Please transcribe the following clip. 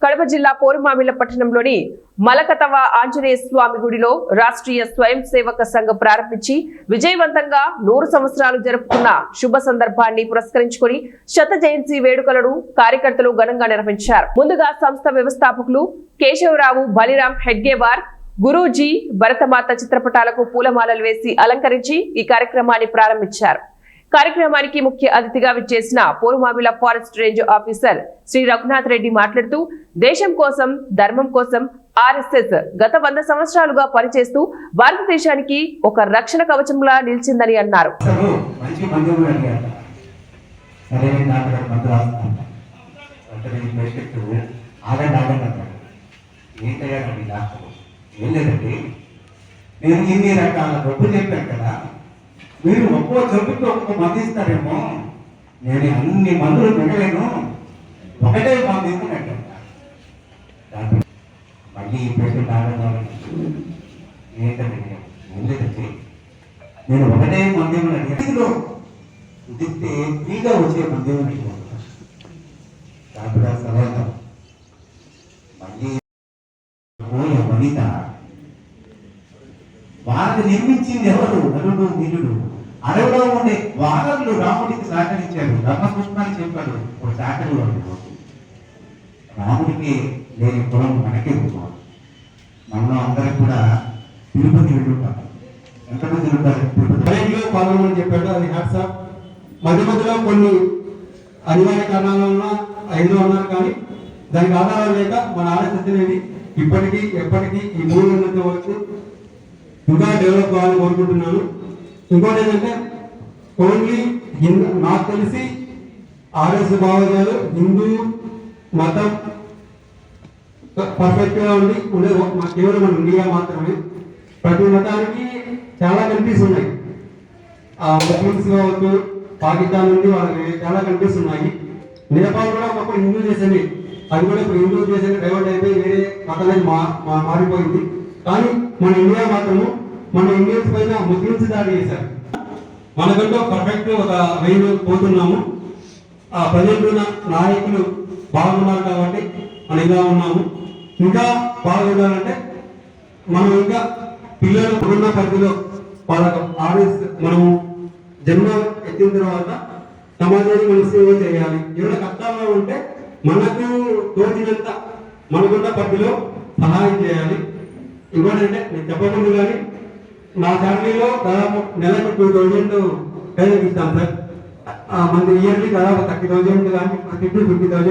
కడప జిల్లా పోరుమామిళ్ల పట్టణంలోని మలకతవ ఆంజనేయ స్వామి గుడిలో రాష్ట్రీయ స్వయం సేవక సంఘం ప్రారంభించి విజయవంతంగా 100 సంవత్సరాలు జరుపుకున్న శుభ సందర్భాన్ని పురస్కరించుకొని శత జయంతి వేడుకలను కార్యకర్తలు ఘనంగా నిర్వహించారు. ముందుగా సంస్థ వ్యవస్థాపకులు కేశవరావు బలిరాం హెడ్గేవార్ గురూజీ భరతమాత చిత్రపటాలకు పూలమాలలు వేసి అలంకరించి ఈ కార్యక్రమాన్ని ప్రారంభించారు. కార్యక్రమానికి ముఖ్య అతిథిగా విచ్చేసిన Porumamilla forest range officer Shri Raghunath Reddy మాట్లాడుతూ దేశం కోసం ధర్మం కోసం ఆర్ఎస్ఎస్ గత 100 సంవత్సరాలుగా పనిచేస్తూ భారతదేశానికి ఒక రక్షణ కవచంలా నిలిచిందని అన్నారు. మీరు ఒక్కో జబ్బుకి ఒక్కొక్క మంది ఇస్తారేమో, నేను అన్ని మందులు పెట్టలేను, ఒకటే మంది ఇస్తున్నట్టు మళ్ళీ ఈ పేషెంట్ ఆడడం ఏంటంటే ముందుకొచ్చి నేను ఒకటే మంది అడిగిలో ఉదిస్తే ఫ్రీగా వచ్చే మంది సలహా మళ్ళీ వనిత వాళ్ళని నిర్మించింది ఎవరు? నలుడు నిలుడు అడవిలో ఉండే వానరులు రాముడికి సహకరించారు. ధర్మకృష్ణాన్ని చెప్పాడు ఒక సహకరిలో రాముడికి లేని కులం మనకే ఉంటాం. మనం అందరం కూడా తిరుపతి వెళ్ళుంటాం. ఎంతమంది ఉంటారు తిరుపతి పాల్గొనని చెప్పాడు. అది హ్యాట్సాప్. మధ్య మధ్యలో కొన్ని అనివార్య కారణాల వలన 5 అన్నారు, కానీ దానికి ఆధారాలు లేక మన ఆర్ఎస్ఎస్ అనేది ఇప్పటికీ ఎప్పటికీ ఈ 3 ఉన్నంత వరకు ఇంకా డెవలప్ కావాలని కోరుకుంటున్నాను. ఇంకోటి ఏంటంటే ఓన్లీ నాకు తెలిసి ఆర్ఎస్ భావజాలు హిందూ మతం పర్ఫెక్ట్ గా ఉండేది కేవలం మన ఇండియా మాత్రమే. ప్రతి మతానికి చాలా కంట్రీస్ ఉన్నాయి. ముస్లిమ్స్ కావచ్చు, పాకిస్తాన్ నుండి వాళ్ళకి చాలా కంట్రీస్ ఉన్నాయి. నేపాల్ కూడా ఒకప్పుడు హిందూ దేశమే, అది కూడా ఇప్పుడు హిందూ దేశంగా డైవర్ట్ అయిపోయి వేరే మతానికి మారిపోయింది. కానీ మన ఇండియా మాత్రము మన ఇండియన్స్ పైన ముస్లిమ్స్ దాడి చేశారు. మనకంటూ పర్ఫెక్ట్ ఒక రైలు పోతున్నాము. ఆ ప్రజలు నాయకులు బాగున్నారు కాబట్టి మనం ఇలా ఉన్నాము. ఇంకా బాగుండాలంటే మనం ఇంకా పిల్లలు ఉన్న పరిధిలో వాళ్ళకు మనము జన్మ ఎత్తిన తర్వాత సమాజానికి మనం సేవ చేయాలి. ఏమైనా కష్టాల్లో ఉంటే మనకు తోచినంత మనకున్న పరిధిలో సహాయం చేయాలి. ఇంకోటంటే నేను చెప్పకుండా కానీ నా ఫ్యామిలీలో దాదాపు నెలకు 2000 పేదలకు ఇస్తాం సార్. మంది ఇయర్లీ దాదాపు 30,000 కానీ 50,000